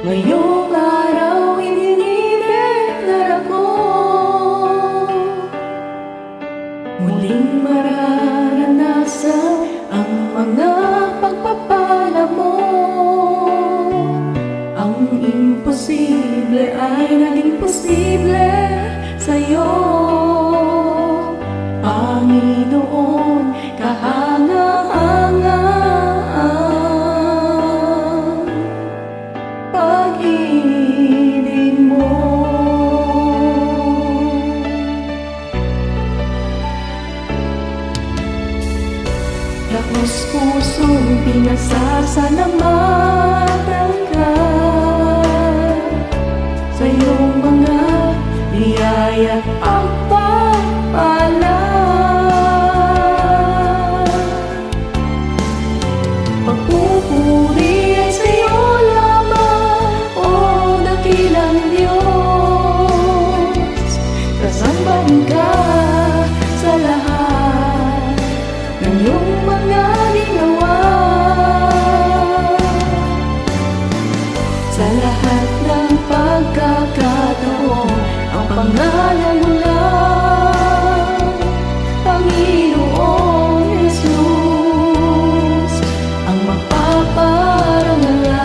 Ngayong araw idinideklara ko, muling mararanasan ang mga pagpapala mo. Ang imposible ay naging posible sa'yo, Panginoon. Kahanga-hangaan pag-ibig mo. Taos pusong pinasasalamatan ka sa iyong mga biyaya at pagpapala. Pagpupuri ay sa iyo lamang, O dakilang Diyos. Kasambahin ka sa lahat ng iyong mga ginawa. Sa lahat ng pagkakataon, ang pangalan mo lang, Panginoon Jesus, ang mapaparangalan.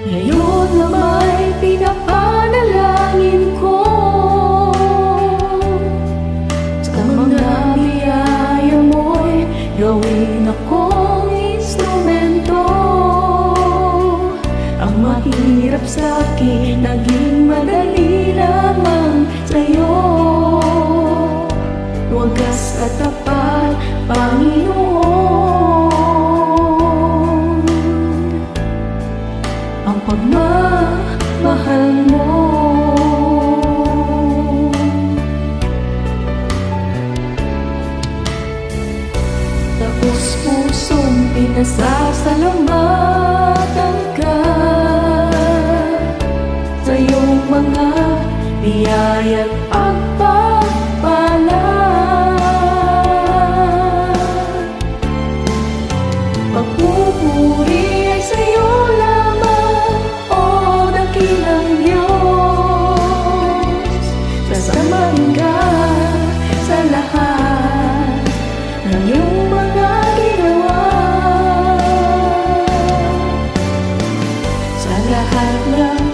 Ngayon na may pinapanalangin ko, sa mga biyaya mo'y gawin akong instrumento. Ang mahirap sa'kin naging madali lamang sa'yo. Wagas at tapat, Panginoon, ang pagmamahal mo. Taos pusong pinasasalamatan ka sa iyong mga biyaya at pagpapala. Pagpupuri ay sa iyo lamang, O dakilang Diyos. Sasamahin ka sa lahat ng iyong mga ginawa. Sa lahat ng